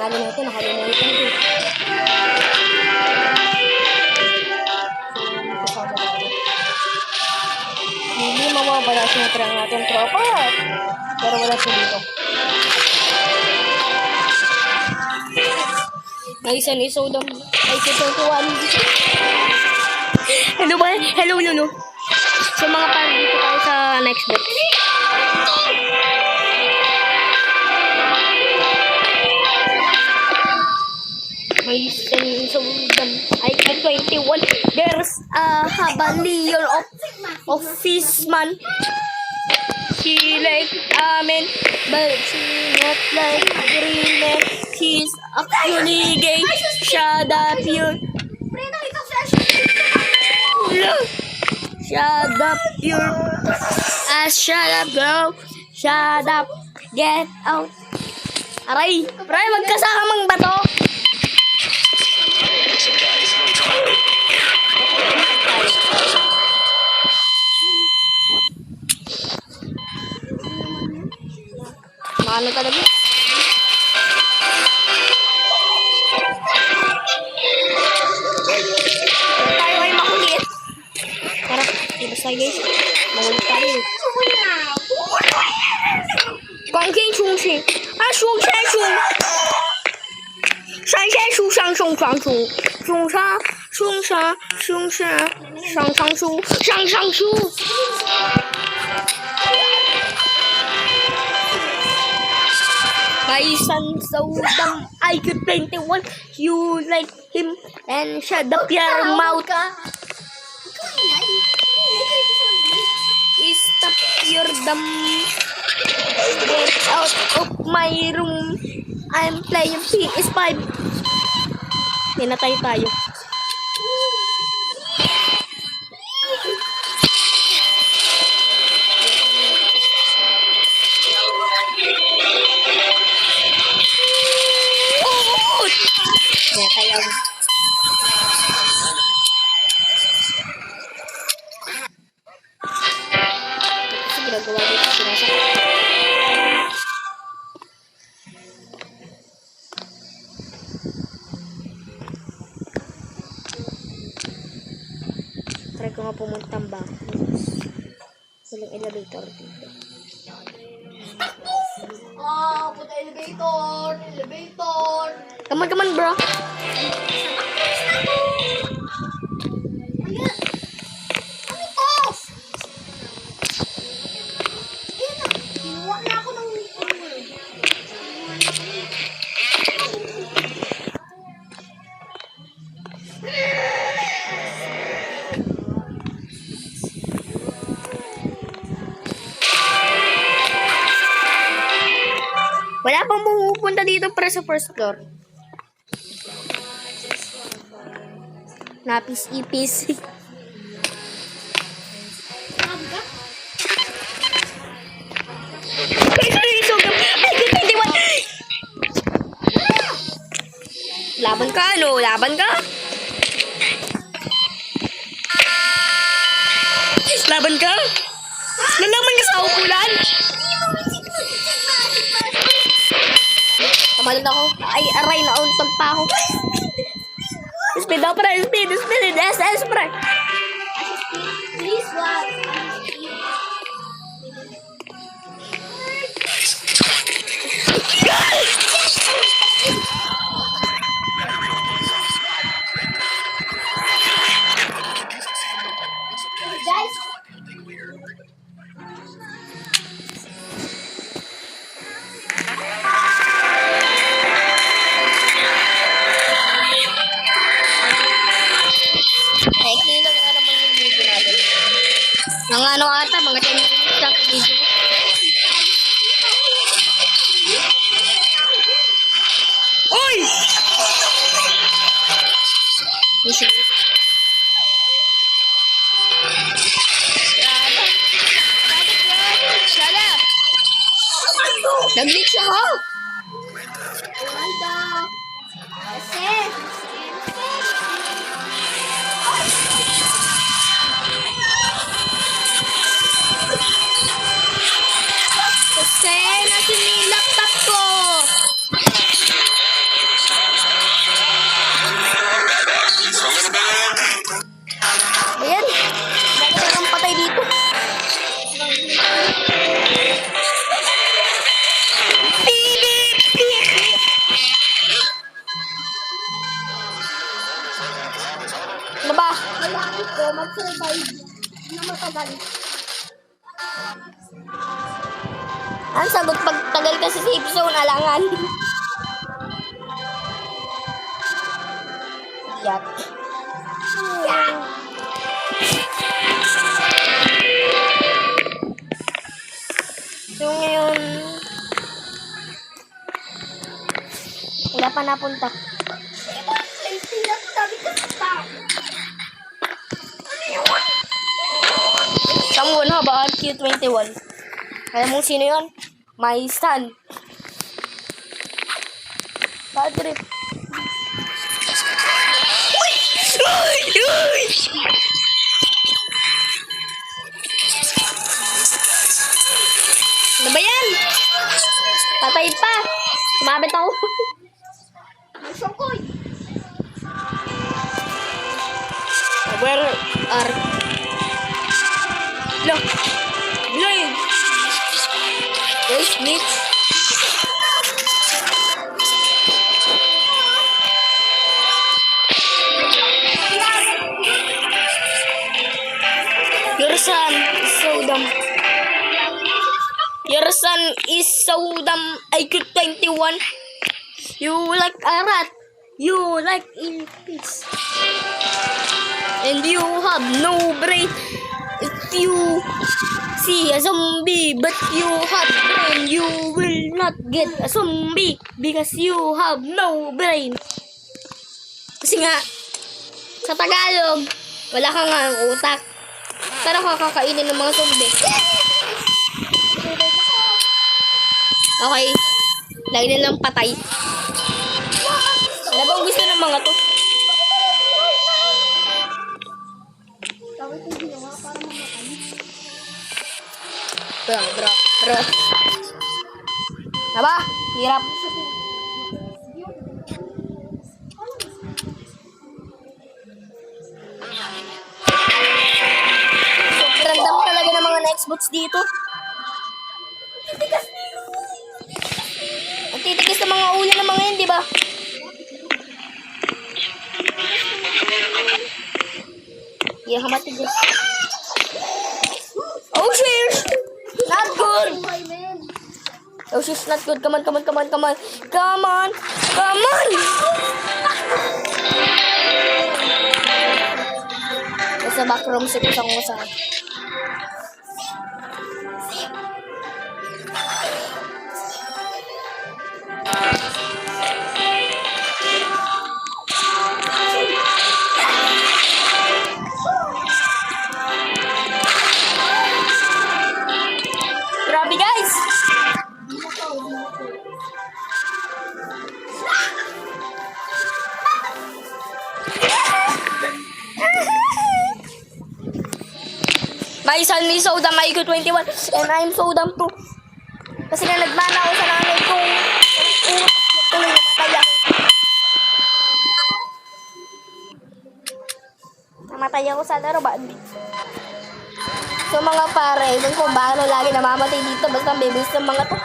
panalo natin, nakalimutan ko. Hindi mawawala siyempre ang ating tropa. Pero wala siya dito. May isang isodam. Ay, sisontuan. Hello ba? Hello, Lulu. So mga pan, dito tayo sa next box. May isang isodam. Ay, 21. There's a habalion of fishman. She like amen, but she not like green. She's actually gay. Shut up, you. Shut up, you. Shut up, girl. Shut up. Get out. Aray, aray, magkasamang bato. Ano talaga? Tayo ay makulit. Tara, ibas tayo guys. Makulit tayo. Kangking chungxing. Ah, chungxing chung. Shan shan shu shang shong shang shu. Chung sha, chung sha, chung sha. Shang shang shu, shang shang shu. My son so dumb, I could 21. You like him and shut up your mouth. Stop your dumb. Get out of my room. I'm playing PS5. Pinatay tayo. Kaya ginagawa dito sinasakit. Try ko nga pumuntang back. Walang elevator dito. Puta elevator. Come on, bro. Wala pang pupunta dito para sa first floor. Napis-ipis. Laban ka, ano? Laban ka? Laban ka? Lalaman ka sa upulan? Tamalan ako. Ay, aray, nauntang pa ako. Speed daw, pre. Speed. SS, pre. Please, what? Guys. Mga ano ata, mga 10 minutes lang video. Oy! Shut up! Nag-leak siya, ha? Kasi nasin yung laptop ko. Ang sagot pag tagal kasi sa safe zone, alangan. Yak. So ngayon, wala pa napunta. Someone haba RQ21. Alam mo sino yun? My son. Bad trip. Ano ba yan? Patay pa. Sumabit ako. Sokoy. Where are... Look. Blind. Where's Mitch? Your son is so dumb. Your son is so dumb. IQ21. You like a rat. You like in peace. And you have no brain. If you see a zombie but you have brain, you will not get a zombie because you have no brain. Kasi nga, sa Tagalog, wala ka nga ang utak. Pero kakakainin ng mga zombie. Okay. Lagi nilang patay. Ano bang gusto ng mga to? Bakit yung ginawa para mamatay? Bro. Diba? Hirap. Sobrang dami talaga ng mga Xbox dito. Ang titigas ng mga ulo ng mga yun, di ba? Yeah, matigas. Oh, shit! Not good! Buhay, man. Oh, she's not good. Come on. Nasa backroom si kusang usa. Grabe, guys! My son is so dumb, IQ21, and I'm so dumb too. Kasi nga nagmana ako sa nanay kong tuloy namatay ako. Namatay ako sa laro ba? So mga pare, doon ko bakit lagi namamatay dito, basta ang babies ng mga to.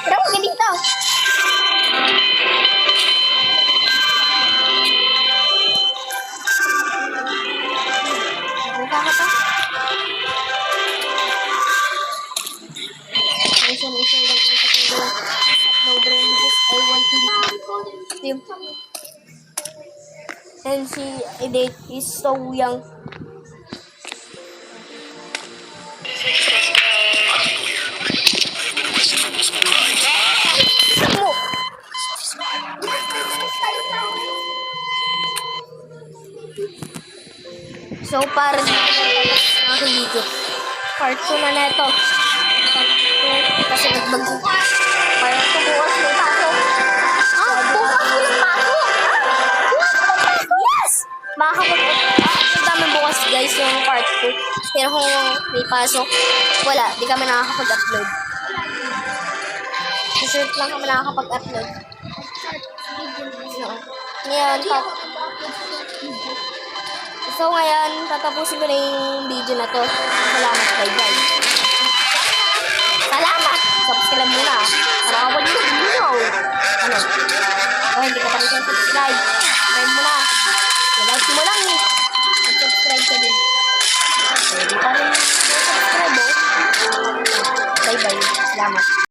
Pero ako ganito. Nakakata. No brain because I want to live. And she date is so young. Mo. So para ako dito. Part 2 na neto. Part 2 kasi nagbagong. Part 2 bukas may pasok. Bukas may pasok? Yes! Ang dami bukas guys yung part 2. Pero kung may pasok, wala. Di kami nakakapag-upload. Short lang kami nakakapag-upload. Ngayon, so ngayon, tatapusin ko na yung video na to. Salamat kay guys. Salamat! Subscribe muna. Para ako nyo. Ano? Oh, hindi ka pa rin subscribe.